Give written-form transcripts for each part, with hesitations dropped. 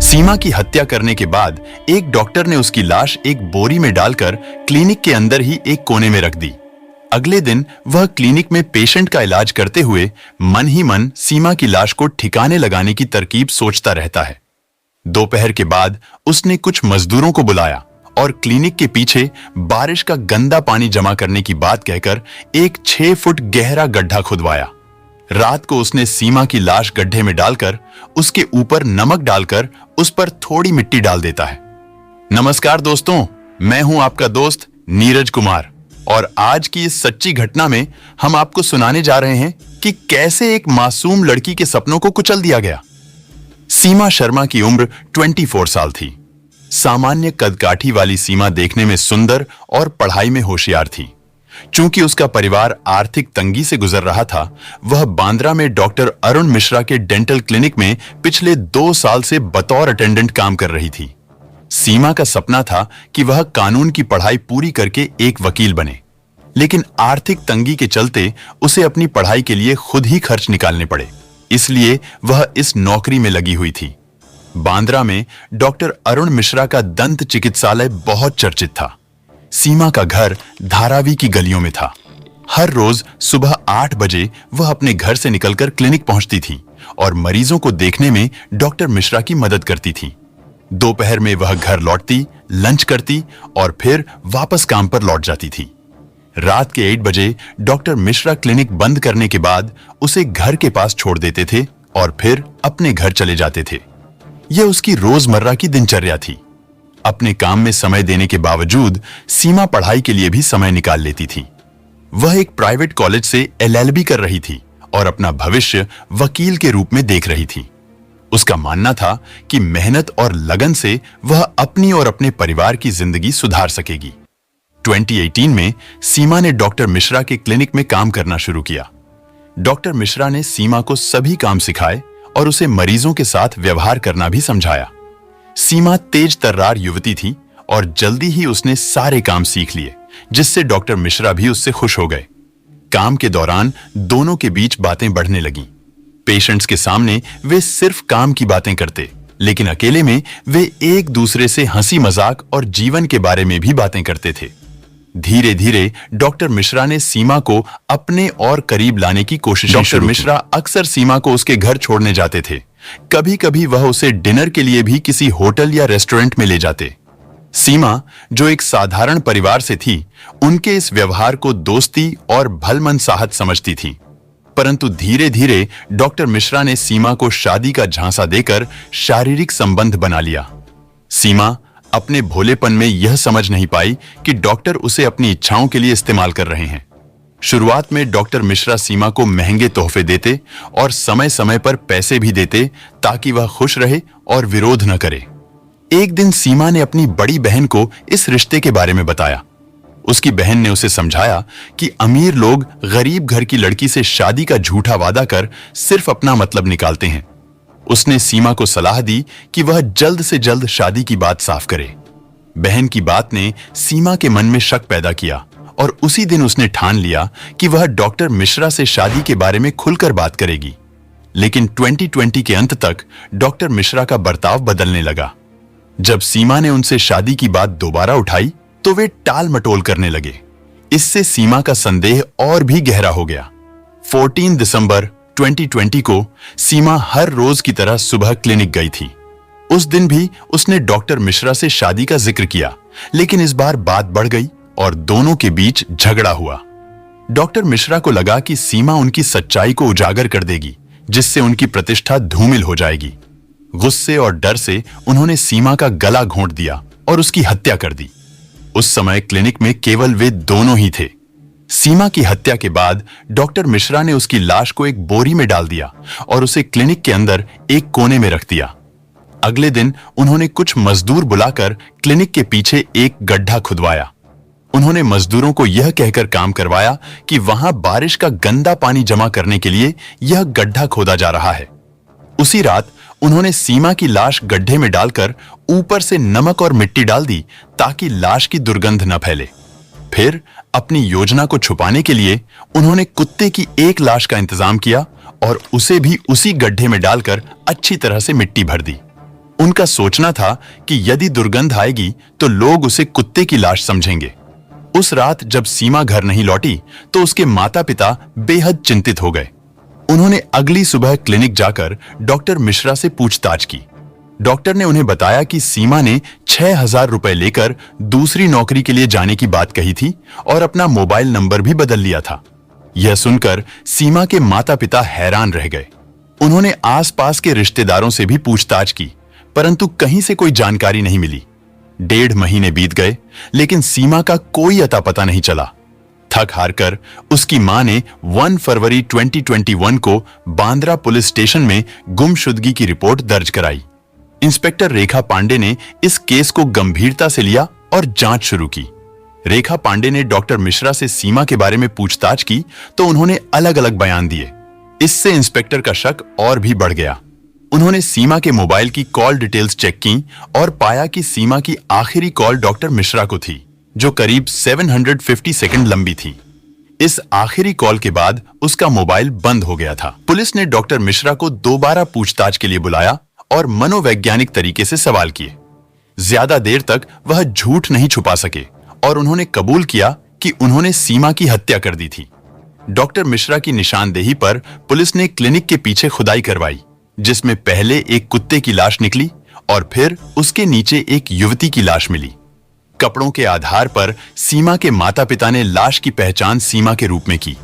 सीमा की हत्या करने के बाद एक डॉक्टर ने उसकी लाश एक बोरी में डालकर क्लिनिक के अंदर ही एक कोने में रख दी। अगले दिन वह क्लिनिक में पेशेंट का इलाज करते हुए मन ही मन सीमा की लाश को ठिकाने लगाने की तरकीब सोचता रहता है। दोपहर के बाद उसने कुछ मजदूरों को बुलाया और क्लिनिक के पीछे बारिश का गंदा पानी जमा करने की बात कहकर एक 6 फुट गहरा गड्ढा खुदवाया। रात को उसने सीमा की लाश गड्ढे में डालकर उसके ऊपर नमक डालकर उस पर थोड़ी मिट्टी डाल देता है। नमस्कार दोस्तों, मैं हूं आपका दोस्त नीरज कुमार और आज की इस सच्ची घटना में हम आपको सुनाने जा रहे हैं कि कैसे एक मासूम लड़की के सपनों को कुचल दिया गया। सीमा शर्मा की उम्र 24 साल थी। सामान्य कदकाठी वाली सीमा देखने में सुंदर और पढ़ाई में होशियार थी। चूंकि उसका परिवार आर्थिक तंगी से गुजर रहा था, वह बांद्रा में डॉक्टर अरुण मिश्रा के डेंटल क्लिनिक में पिछले 2 साल से बतौर अटेंडेंट काम कर रही थी। सीमा का सपना था कि वह कानून की पढ़ाई पूरी करके एक वकील बने, लेकिन आर्थिक तंगी के चलते उसे अपनी पढ़ाई के लिए खुद ही खर्च निकालने पड़े, इसलिए वह इस नौकरी में लगी हुई थी। बांद्रा में डॉक्टर अरुण मिश्रा का दंत चिकित्सालय बहुत चर्चित था। सीमा का घर धारावी की गलियों में था। हर रोज सुबह 8 बजे वह अपने घर से निकलकर क्लिनिक पहुंचती थी और मरीजों को देखने में डॉक्टर मिश्रा की मदद करती थी। दोपहर में वह घर लौटती, लंच करती और फिर वापस काम पर लौट जाती थी। रात के 8 बजे डॉक्टर मिश्रा क्लिनिक बंद करने के बाद उसे घर के पास छोड़ देते थे और फिर अपने घर चले जाते थे। यह उसकी रोजमर्रा की दिनचर्या थी। अपने काम में समय देने के बावजूद सीमा पढ़ाई के लिए भी समय निकाल लेती थी। वह एक प्राइवेट कॉलेज से LLB कर रही थी और अपना भविष्य वकील के रूप में देख रही थी। उसका मानना था कि मेहनत और लगन से वह अपनी और अपने परिवार की जिंदगी सुधार सकेगी। 2018 में सीमा ने डॉक्टर मिश्रा के क्लिनिक में काम करना शुरू किया। डॉक्टर मिश्रा ने सीमा को सभी काम सिखाए और उसे मरीजों के साथ व्यवहार करना भी समझाया। सीमा तेज तर्रार युवती थी और जल्दी ही उसने सारे काम सीख लिए, जिससे डॉक्टर मिश्रा भी उससे खुश हो गए। काम के दौरान दोनों के बीच बातें बढ़ने लगीं। पेशेंट्स के सामने वे सिर्फ काम की बातें करते, लेकिन अकेले में वे एक दूसरे से हंसी मजाक और जीवन के बारे में भी बातें करते थे। धीरे धीरे डॉक्टर मिश्रा ने सीमा को अपने और करीब लाने की कोशिश की। डॉक्टर मिश्रा अक्सर सीमा को उसके घर छोड़ने जाते थे। कभी कभी वह उसे डिनर के लिए भी किसी होटल या रेस्टोरेंट में ले जाते। सीमा, जो एक साधारण परिवार से थी, उनके इस व्यवहार को दोस्ती और भलमनसाहत समझती थी। परंतु धीरे धीरे डॉक्टर मिश्रा ने सीमा को शादी का झांसा देकर शारीरिक संबंध बना लिया। सीमा अपने भोलेपन में यह समझ नहीं पाई कि डॉक्टर उसे अपनी इच्छाओं के लिए इस्तेमाल कर रहे हैं। शुरुआत में डॉक्टर मिश्रा सीमा को महंगे तोहफे देते और समय समय पर पैसे भी देते ताकि वह खुश रहे और विरोध न करे। एक दिन सीमा ने अपनी बड़ी बहन को इस रिश्ते के बारे में बताया। उसकी बहन ने उसे समझाया कि अमीर लोग गरीब घर की लड़की से शादी का झूठा वादा कर सिर्फ अपना मतलब निकालते हैं। उसने सीमा को सलाह दी कि वह जल्द से जल्द शादी की बात साफ करे। बहन की बात ने सीमा के मन में शक पैदा किया और उसी दिन उसने ठान लिया कि वह डॉक्टर मिश्रा से शादी के बारे में खुलकर बात करेगी। लेकिन 2020 के अंत तक डॉक्टर मिश्रा का बर्ताव बदलने लगा। जब सीमा ने उनसे शादी की बात दोबारा उठाई तो वे टाल मटोल करने लगे। इससे सीमा का संदेह और भी गहरा हो गया। 14 दिसंबर 2020 को सीमा हर रोज की तरह सुबह क्लिनिक गई थी। उस दिन भी उसने डॉक्टर मिश्रा से शादी का जिक्र किया, लेकिन इस बार बात बढ़ गई और दोनों के बीच झगड़ा हुआ। डॉक्टर मिश्रा को लगा कि सीमा उनकी सच्चाई को उजागर कर देगी, जिससे उनकी प्रतिष्ठा धूमिल हो जाएगी। गुस्से और डर से उन्होंने सीमा का गला घोंट दिया और उसकी हत्या कर दी। उस समय क्लिनिक में केवल वे दोनों ही थे। सीमा की हत्या के बाद डॉक्टर मिश्रा ने उसकी लाश को एक बोरी में डाल दिया और उसे क्लिनिक के अंदर एक कोने में रख दिया। अगले दिन उन्होंने कुछ मजदूर बुलाकर क्लिनिक के पीछे एक गड्ढा खुदवाया। उन्होंने मजदूरों को यह कहकर काम करवाया कि वहां बारिश का गंदा पानी जमा करने के लिए यह गड्ढा खोदा जा रहा है। उसी रात उन्होंने सीमा की लाश गड्ढे में डालकर ऊपर से नमक और मिट्टी डाल दी ताकि लाश की दुर्गंध न फैले। फिर अपनी योजना को छुपाने के लिए उन्होंने कुत्ते की एक लाश का इंतजाम किया और उसे भी उसी गड्ढे में डालकर अच्छी तरह से मिट्टी भर दी। उनका सोचना था कि यदि दुर्गंध आएगी तो लोग उसे कुत्ते की लाश समझेंगे। उस रात जब सीमा घर नहीं लौटी तो उसके माता पिता बेहद चिंतित हो गए। उन्होंने अगली सुबह क्लिनिक जाकर डॉक्टर मिश्रा से पूछताछ की। डॉक्टर ने उन्हें बताया कि सीमा ने 6,000 रुपए लेकर दूसरी नौकरी के लिए जाने की बात कही थी और अपना मोबाइल नंबर भी बदल लिया था। यह सुनकर सीमा के माता पिता हैरान रह गए। उन्होंने आसपास के रिश्तेदारों से भी पूछताछ की, परंतु कहीं से कोई जानकारी नहीं मिली। 1.5 महीने बीत गए, लेकिन सीमा का कोई अता पता नहीं चला। थक हार कर उसकी मां ने 1 फरवरी 2021 को बांद्रा पुलिस स्टेशन में गुमशुदगी की रिपोर्ट दर्ज कराई। इंस्पेक्टर रेखा पांडे ने इस केस को गंभीरता से लिया और जांच शुरू की। रेखा पांडे ने डॉक्टर मिश्रा से सीमा के बारे में पूछताछ की तो उन्होंने अलग अलग बयान दिए। इससे इंस्पेक्टर का शक और भी बढ़ गया। उन्होंने सीमा के मोबाइल की कॉल डिटेल्स चेक की और पाया कि सीमा की आखिरी कॉल डॉक्टर मिश्रा को थी, जो करीब 750 सेकंड लंबी थी। इस आखिरी कॉल के बाद उसका मोबाइल बंद हो गया था। पुलिस ने डॉक्टर मिश्रा को दोबारा पूछताछ के लिए बुलाया और मनोवैज्ञानिक तरीके से सवाल किए। ज्यादा देर तक वह झूठ नहीं छुपा सके और उन्होंने कबूल किया कि उन्होंने सीमा की हत्या कर दी थी। डॉक्टर मिश्रा की निशानदेही पर पुलिस ने क्लिनिक के पीछे खुदाई करवाई, जिसमें पहले एक कुत्ते की लाश निकली और फिर उसके नीचे एक युवती की लाश मिली। कपड़ों के आधार पर सीमा के माता पिता ने लाश की पहचान सीमा के रूप में की।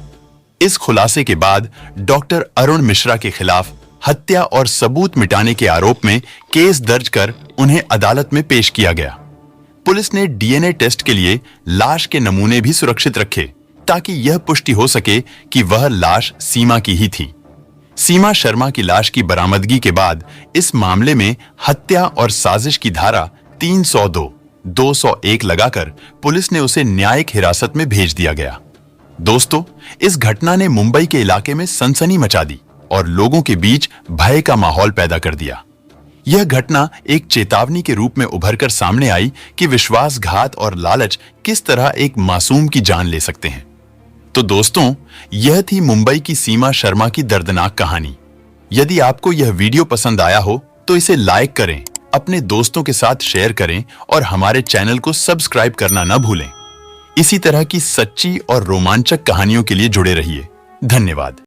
इस खुलासे के बाद डॉक्टर अरुण मिश्रा के खिलाफ हत्या और सबूत मिटाने के आरोप में केस दर्ज कर उन्हें अदालत में पेश किया गया। पुलिस ने डीएनए टेस्ट के लिए लाश के नमूने भी सुरक्षित रखे ताकि यह पुष्टि हो सके कि वह लाश सीमा की ही थी। सीमा शर्मा की लाश की बरामदगी के बाद इस मामले में हत्या और साजिश की धारा 302, 201 लगाकर पुलिस ने उसे न्यायिक हिरासत में भेज दिया गया। दोस्तों, इस घटना ने मुंबई के इलाके में सनसनी मचा दी और लोगों के बीच भय का माहौल पैदा कर दिया। यह घटना एक चेतावनी के रूप में उभरकर सामने आई कि विश्वासघात और लालच किस तरह एक मासूम की जान ले सकते हैं। तो दोस्तों, यह थी मुंबई की सीमा शर्मा की दर्दनाक कहानी। यदि आपको यह वीडियो पसंद आया हो तो इसे लाइक करें, अपने दोस्तों के साथ शेयर करें और हमारे चैनल को सब्सक्राइब करना न भूलें। इसी तरह की सच्ची और रोमांचक कहानियों के लिए जुड़े रहिए। धन्यवाद।